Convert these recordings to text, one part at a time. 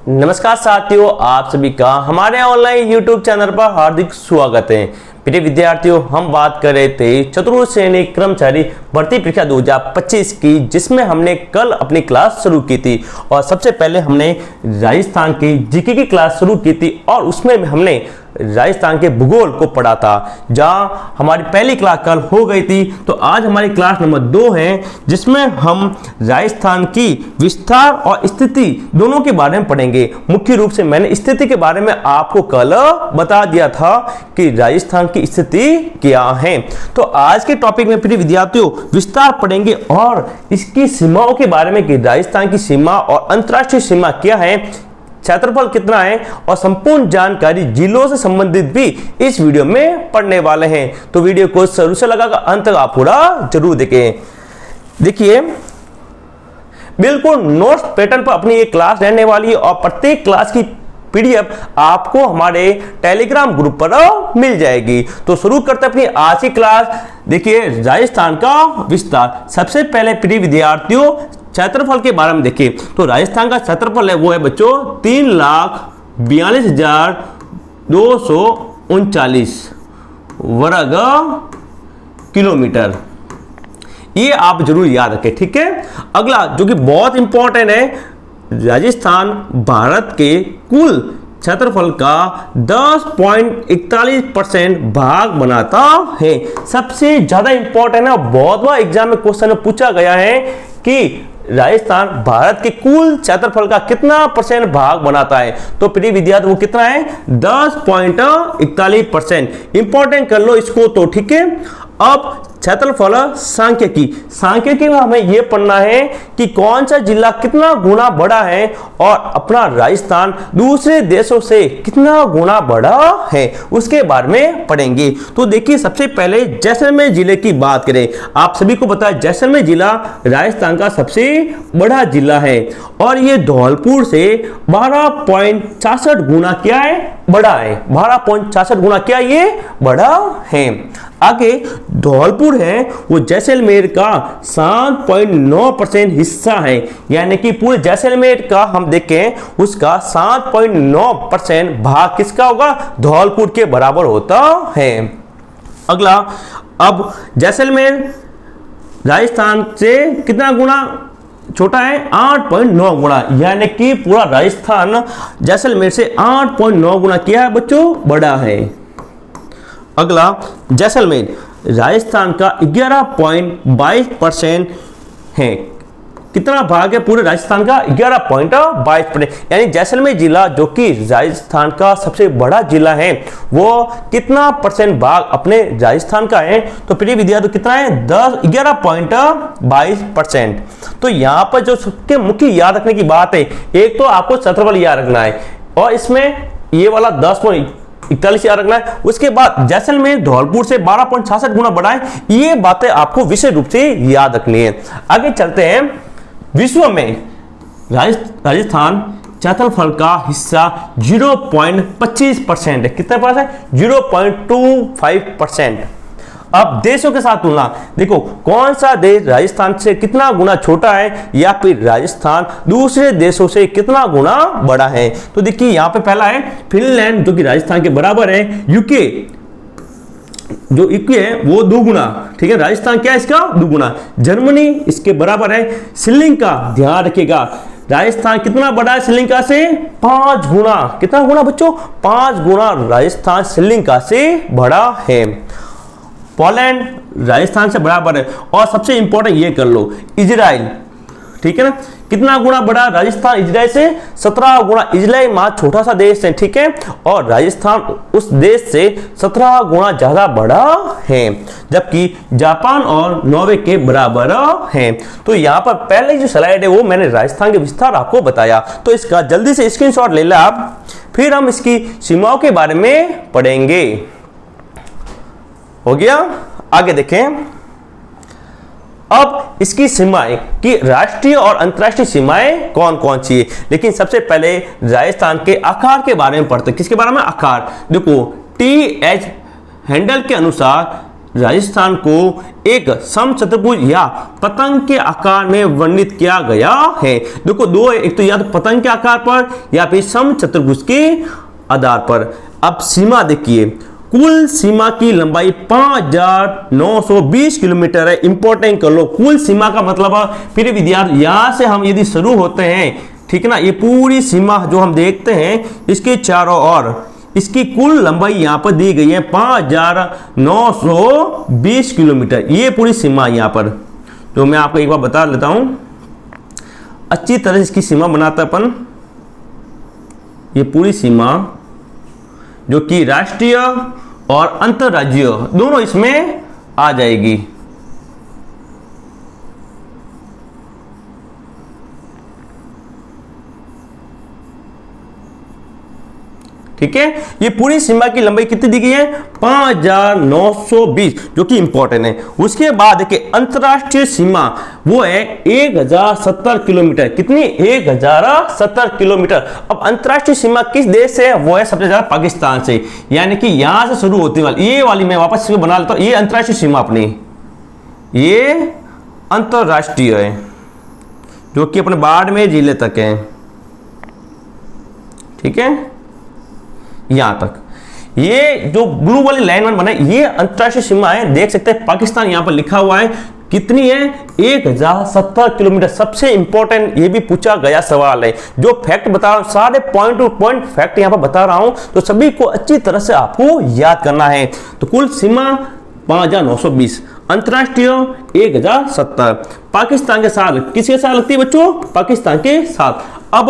नमस्कार साथियों, आप सभी का हमारे ऑनलाइन यूट्यूब चैनल पर हार्दिक स्वागत है। प्रिय विद्यार्थियों, हम बात कर रहे थे चतुर्थ श्रेणी कर्मचारी भर्ती परीक्षा 2025 की, जिसमें हमने कल अपनी क्लास शुरू की थी और सबसे पहले हमने राजस्थान की जीके की क्लास शुरू की थी और उसमें हमने राजस्थान के भूगोल को पढ़ा था, जहां हमारी पहली क्लास कल हो गई थी। तो आज हमारी क्लास नंबर 2 है, जिसमें हम राजस्थान की विस्तार और स्थिति दोनों के बारे में पढ़ेंगे। मुख्य रूप से मैंने स्थिति के बारे में आपको कल बता दिया था कि राजस्थान की स्थिति क्या है। तो आज के टॉपिक में प्रिय विद्यार्थियों विस्तार पढ़ेंगे और इसकी सीमाओं के बारे में कि राजस्थान की सीमा और अंतर्राष्ट्रीय सीमा क्या है, क्षेत्रफल कितना है और संपूर्ण जानकारी जिलों से संबंधित भी इस वीडियो में पढ़ने वाले हैं। तो वीडियो को शुरू से लगाकर अंत तक आप पूरा जरूर देखें। देखिए, बिल्कुल नोट्स पैटर्न पर अपनी एक क्लास रहने वाली है और प्रत्येक क्लास की पीडीएफ आपको हमारे टेलीग्राम ग्रुप पर मिल जाएगी। तो शुरू करते हैं अपनी आज की क्लास। देखिए, राजस्थान का विस्तार। सबसे पहले प्रिय विद्यार्थियों क्षेत्रफल के बारे में देखिए। तो राजस्थान का क्षेत्रफल है वो है बच्चों 3,42,239 वर्ग किलोमीटर। ये आप जरूर याद रखें, ठीक है। अगला जो कि बहुत इंपॉर्टेंट है, राजस्थान भारत के कुल क्षेत्रफल का 10.41% भाग बनाता है। सबसे ज्यादा इंपॉर्टेंट है, बहुत बार एग्जाम में क्वेश्चन में पूछा गया है कि राजस्थान भारत के कुल क्षेत्रफल का कितना परसेंट भाग बनाता है। तो प्रिय विद्यार्थी वो कितना है, 10.41%। इंपॉर्टेंट कर लो इसको तो, ठीक है। अब क्षेत्रफल सांख्यिकी में हमें यह पढ़ना है कि कौन सा जिला कितना गुना बड़ा है और अपना राजस्थान दूसरे देशों से कितना गुना बड़ा है, उसके बारे में पढ़ेंगे। तो देखिए, सबसे पहले जैसलमेर जिले की बात करें। आप सभी को पता है जैसलमेर जिला राजस्थान का सबसे बड़ा जिला है और यह धौलपुर से 12.66 गुना क्या है, बड़ा है। 12.66 गुना क्या ये बड़ा है। आगे धौलपुर है वो जैसलमेर का 7.9% हिस्सा है, यानी कि पूरे जैसलमेर का हम देखें उसका 7.9% भाग किसका होगा, धौलपुर के बराबर होता है। अगला, अब जैसलमेर राजस्थान से कितना गुना छोटा है, 8.9 गुना, यानी कि पूरा राजस्थान जैसलमेर से 8.9 गुना क्या है बच्चों, बड़ा है। अगला, जैसलमेर राजस्थान का 11.22% है। कितना भाग है पूरे राजस्थान का, 11.22%। यानी जैसलमेर जिला जो कि राजस्थान का सबसे बड़ा जिला है, वो कितना परसेंट भाग अपने राजस्थान का है। तो प्रिय विद्यार्थी कितना है, 11.22%। तो यहाँ पर जो सबके मुख्य याद रखने की बात है, एक तो आपको क्षेत्रफल याद रखना है और इसमें ये वाला 10.41 याद रखना है। उसके बाद जैसलमेर धौलपुर से 12.66 गुना बड़ा है। ये बातें आपको विशेष रूप से याद रखनी है। आगे चलते हैं। विश्व में राजस्थान क्षेत्रफल का हिस्सा 0.25% है। कितने पास है, 0.25%। अब देशों के साथ तुलना देखो, कौन सा देश राजस्थान से कितना गुना छोटा है या फिर राजस्थान दूसरे देशों से कितना गुना बड़ा है। तो देखिए, यहां पे पहला है फिनलैंड जो कि राजस्थान के बराबर है। यूके जो यूके है वो 2 गुना, ठीक है। राजस्थान क्या है इसका, 2 गुना। जर्मनी इसके बराबर है। श्रीलंका, ध्यान रखिएगा, राजस्थान कितना बड़ा है श्रीलंका से, 5 गुना। कितना गुना बच्चों, 5 गुना राजस्थान श्रीलंका से बड़ा है। पोलैंड राजस्थान से बराबर है। और सबसे इंपॉर्टेंट ये कर लो, इजराइल, ठीक है ना, कितना गुना बड़ा राजस्थान इजराइल से, 17 गुना। इजराइल मां छोटा सा देश है, ठीक है, और राजस्थान उस देश से 17 गुना ज्यादा बड़ा है, जबकि जापान और नॉर्वे के बराबर है। तो यहाँ पर पहले जो स्लाइड है वो मैंने राजस्थान के विस्तार आपको बताया, तो इसका जल्दी से स्क्रीनशॉट ले ला आप, फिर हम इसकी सीमाओं के बारे में पढ़ेंगे। हो गया। आगे देखें, अब इसकी सीमाएं कि राष्ट्रीय और अंतर्राष्ट्रीय सीमाएं कौन कौन सी है। लेकिन सबसे पहले राजस्थान के आकार के बारे में पढ़ते हैं। किसके बारे में, आकार। देखो, TH हैंडल के अनुसार राजस्थान को एक समचतुर्भुज या पतंग के आकार में वर्णित किया गया है। देखो दो, एक तो या तो पतंग के आकार पर या फिर समचतुर्भुज के आधार पर। अब सीमा देखिए, कुल सीमा की लंबाई 5920 किलोमीटर है। इंपॉर्टेंट कर लो, कुल सीमा का मतलब फिर विद्यार्थी यहां से हम यदि शुरू होते हैं, ठीक है ना, ये पूरी सीमा जो हम देखते हैं इसके चारों ओर इसकी कुल लंबाई यहां पर दी गई है 5920 किलोमीटर। ये पूरी सीमा यहां पर, तो मैं आपको एक बार बता लेता हूं अच्छी तरह से इसकी सीमा बनाता अपन। ये पूरी सीमा जो कि राष्ट्रीय और अंतर्राज्यीय दोनों इसमें आ जाएगी। ठीक है, ये पूरी सीमा की लंबाई कितनी दी गई है 5920, जो कि इंपॉर्टेंट है। उसके बाद देखिए अंतरराष्ट्रीय सीमा वो है 1070 किलोमीटर। कितनी? 1070 किलोमीटर। अब अंतरराष्ट्रीय सीमा किस देश से है? वो है सबसे ज्यादा पाकिस्तान से, यानी कि यहां से शुरू होती वाली ये वाली मैं वापस बना लेता हूं। ये अंतरराष्ट्रीय सीमा अपनी, ये अंतरराष्ट्रीय है जो कि अपने बाड़मेर जिले तक है। ठीक है, यहां तक ये जो ब्लू वाली लाइन में बना है ये अंतरराष्ट्रीय सीमा है। देख सकते हैं पाकिस्तान यहां पर लिखा हुआ है। कितनी है? 1070 किलोमीटर। सबसे इंपॉर्टेंट ये भी पूछा गया सवाल है। जो फैक्ट बता रहा हूं सारे पॉइंट टू पॉइंट फैक्ट यहां पर बता रहा हूं, तो सभी को अच्छी तरह से आपको याद करना है। तो कुल सीमा 5920, अंतरराष्ट्रीय 1070, पाकिस्तान के साथ किसके साथ लगती है बच्चों? पाकिस्तान के साथ। अब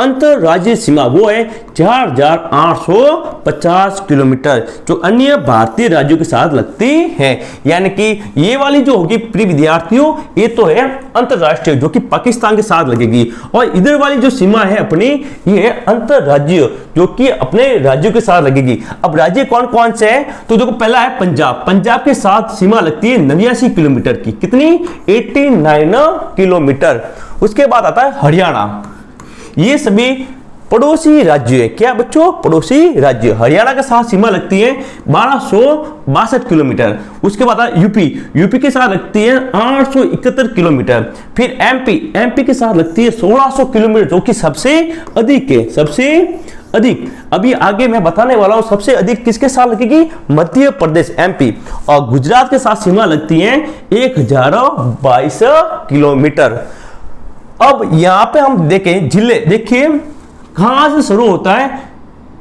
अंतरराज्यीय सीमा वो है 4850 किलोमीटर, जो अन्य भारतीय राज्यों के साथ लगती है। यानी कि ये वाली जो होगी प्रिय विद्यार्थियों, ये तो है अंतरराष्ट्रीय जो कि पाकिस्तान के साथ लगेगी, और इधर वाली जो सीमा है अपनी ये है अंतरराज्यीय जो कि अपने राज्यों के साथ लगेगी। अब राज्य कौन कौन से हैं? तो देखो पहला है पंजाब। पंजाब के साथ सीमा लगती है 89 किलोमीटर की। कितनी? 89 किलोमीटर। उसके बाद आता है हरियाणा। ये सभी पड़ोसी राज्य है। क्या बच्चों? पड़ोसी राज्य। हरियाणा के साथ सीमा लगती है 1262 किलोमीटर। उसके बाद यूपी। यूपी के साथ लगती है 871 किलोमीटर। फिर एमपी के साथ लगती है 1600 किलोमीटर, जो कि सबसे अधिक है, सबसे अधिक। अभी आगे मैं बताने वाला हूं सबसे अधिक किसके साथ लगेगी? मध्य प्रदेश, एमपी। और गुजरात के साथ सीमा लगती है 1022 किलोमीटर। अब यहां पे हम देखें जिले, देखिए कहां से शुरू होता है?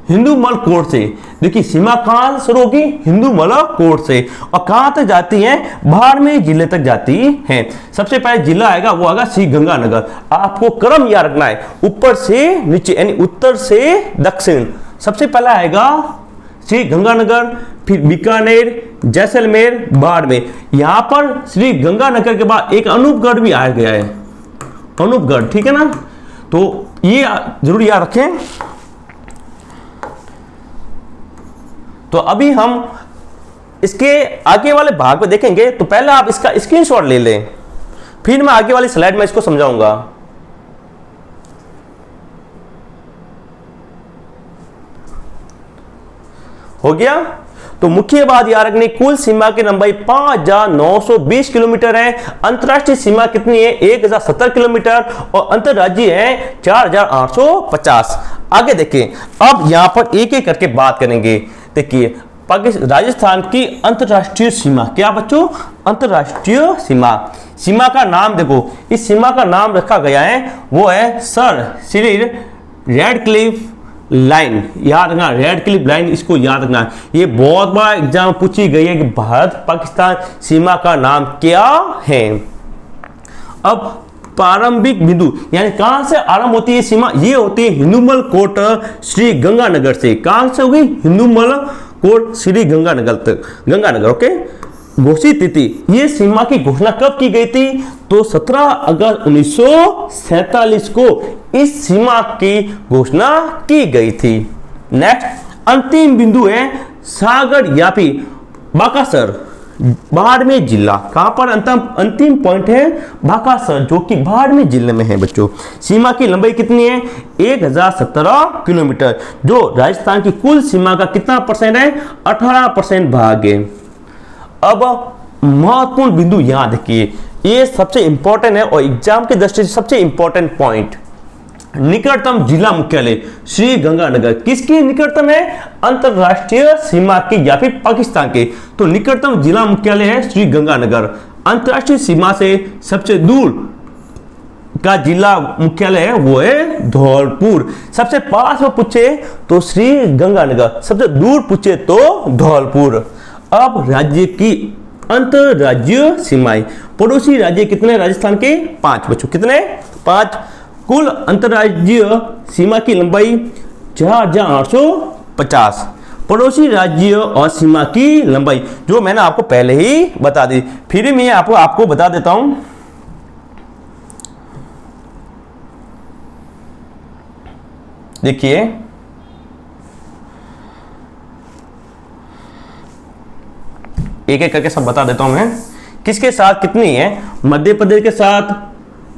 हिंदूमल कोट से। देखिए सीमा कहां से शुरू होगी? हिंदूमल कोट से, और कहां तक जाती है? बाड़मेर जिले तक जाती है। सबसे पहले जिला आएगा वो आएगा श्री गंगानगर। आपको क्रम याद रखना है, ऊपर से नीचे यानी उत्तर से दक्षिण। सबसे पहला आएगा श्री गंगानगर, फिर बीकानेर, जैसलमेर, बाड़मेर। यहां पर श्री गंगानगर के बाद एक अनूपगढ़ भी आ गया है, अनूपगढ़। ठीक है ना, तो ये जरूर याद रखें। तो अभी हम इसके आगे वाले भाग में देखेंगे, तो पहले आप इसका स्क्रीनशॉट ले लें, फिर मैं आगे वाली स्लाइड में इसको समझाऊंगा। हो गया? तो मुख्य बात याद रखनी, कुल सीमा की लंबाई 5920 किलोमीटर है। अंतरराष्ट्रीय सीमा कितनी है? 1070 किलोमीटर, और अंतरराज्यीय है 4850। आगे देखिए, अब यहां पर एक एक करके बात करेंगे। देखिए राजस्थान की अंतरराष्ट्रीय सीमा, क्या बच्चों? अंतरराष्ट्रीय सीमा। सीमा का नाम देखो, इस सीमा का नाम रखा गया है वो है सर श्री रेडक्लिफ लाइन। याद रखना, रेडक्लिफ लाइन, इसको याद रखना। ये बहुत बार एग्जाम पूछी गई है कि भारत पाकिस्तान सीमा का नाम क्या है। अब प्रारंभिक बिंदु यानी कहां से आरंभ होती है सीमा? ये होती है हिंदूमल कोट श्री गंगानगर से। कहां से होगी? हिंदूमल कोट श्री गंगानगर तक, गंगानगर। ओके, घोषित तिथि, ये सीमा की घोषणा कब की गई थी? तो 17 अगस्त 1947 को इस सीमा की घोषणा की गई थी। नेक्स्ट अंतिम बिंदु है सागर यापी बाकासर, बाड़मेर जिला। कहां पर अंतिम पॉइंट है? बाकासर, जो कि बाड़मेर जिले में है बच्चों। सीमा की लंबाई कितनी है? 1017 किलोमीटर, जो राजस्थान की कुल सीमा का कितना परसेंट है? 18% भाग है। अब महत्वपूर्ण बिंदु यहां देखिए, ये सबसे इंपॉर्टेंट है और एग्जाम की दृष्टि से सबसे इंपॉर्टेंट पॉइंट। निकटतम जिला मुख्यालय श्री गंगानगर किसकी निकटतम है? अंतरराष्ट्रीय सीमा के या फिर पाकिस्तान के। तो निकटतम जिला मुख्यालय है श्री गंगानगर। अंतरराष्ट्रीय सीमा से सबसे दूर का जिला मुख्यालय है वो है धौलपुर। सबसे पास में पूछे तो श्री गंगानगर, सबसे दूर पूछे तो धौलपुर। अब राज्य की अंतरराज्यीय सीमाएं, पड़ोसी राज्य कितने? राजस्थान के 5 बच्चों, कितने? 5। कुल अंतरराज्यीय सीमा की लंबाई 4850। पड़ोसी राज्य और सीमा की लंबाई जो मैंने आपको पहले ही बता दी, फिर मैं आपको बता देता हूं। देखिए एक एक करके सब बता देता हूं मैं, किसके साथ कितनी है। मध्य प्रदेश के साथ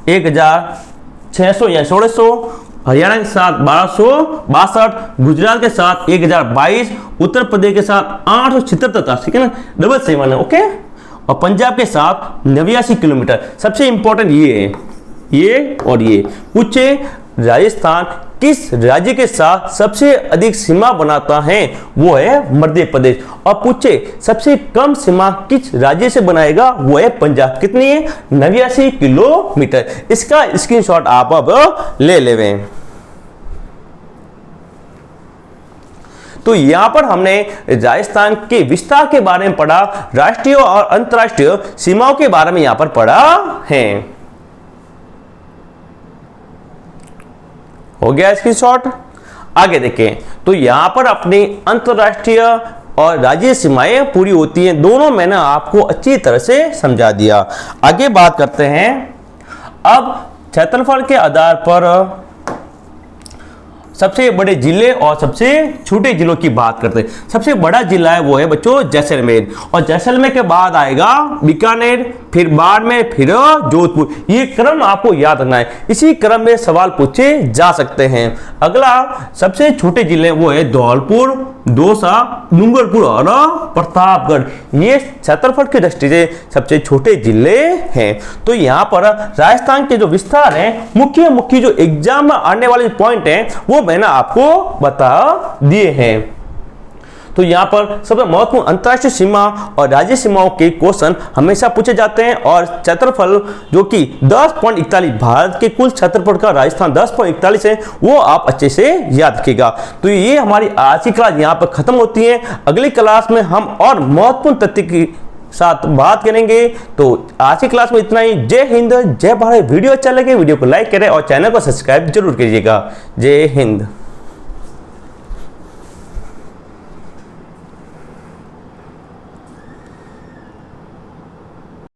1600 या 1600, हरियाणा के साथ 1262, गुजरात के साथ 1022, उत्तर प्रदेश के साथ 876, ठीक है ना, डबल 7 है, ओके। और पंजाब के साथ 89 किलोमीटर। सबसे इंपॉर्टेंट ये है, ये और ये पूछे राजस्थान किस राज्य के साथ सबसे अधिक सीमा बनाता है? वो है मध्य प्रदेश। और पूछे सबसे कम सीमा किस राज्य से बनाएगा? वो है पंजाब। कितनी है? 89 किलोमीटर। इसका स्क्रीनशॉट आप अब ले लेवे। तो यहां पर हमने राजस्थान के विस्तार के बारे में पढ़ा, राष्ट्रीय और अंतरराष्ट्रीय सीमाओं के बारे में यहां पर पढ़ा है। हो गया स्क्रीनशॉट। आगे देखें तो यहां पर अपनी अंतरराष्ट्रीय और राज्य सीमाएं पूरी होती हैं, दोनों मैंने आपको अच्छी तरह से समझा दिया। आगे बात करते हैं अब क्षेत्रफल के आधार पर सबसे बड़े जिले और सबसे छोटे जिलों की बात करते हैं। सबसे बड़ा जिला है वो है बच्चों जैसलमेर, और जैसलमेर के बाद आएगा बीकानेर, फिर बाड़मेर, फिर जोधपुर। ये क्रम आपको याद रखना है, इसी क्रम में सवाल पूछे जा सकते हैं। अगला सबसे छोटे जिले वो है धौलपुर, दौसा, डूंगरपुर और प्रतापगढ़। ये क्षेत्रफल की दृष्टि से सबसे छोटे जिले हैं। तो यहाँ पर राजस्थान के जो विस्तार है, मुख्य मुख्य जो एग्जाम में आने वाले पॉइंट हैं वो मैंने आपको बता दिए हैं। तो यहां पर सबसे महत्वपूर्ण अंतरराष्ट्रीय सीमा और राज्य सीमाओं के क्वेश्चन हमेशा पूछे जाते हैं। और क्षेत्रफल जो कि 10.41 भारत के कुल क्षेत्रफल का राजस्थान 10.41 है, वो आप अच्छे से याद रखिएगा। तो ये हमारी आज की क्लास यहां पर खत्म होती है। अगली क्लास में हम और महत्वपूर्ण तथ्य की साथ बात करेंगे। तो आज की क्लास में इतना ही। जय हिंद, जय भारत। वीडियो अच्छा लगे वीडियो को लाइक करें और चैनल को सब्सक्राइब जरूर कीजिएगा। जय हिंद।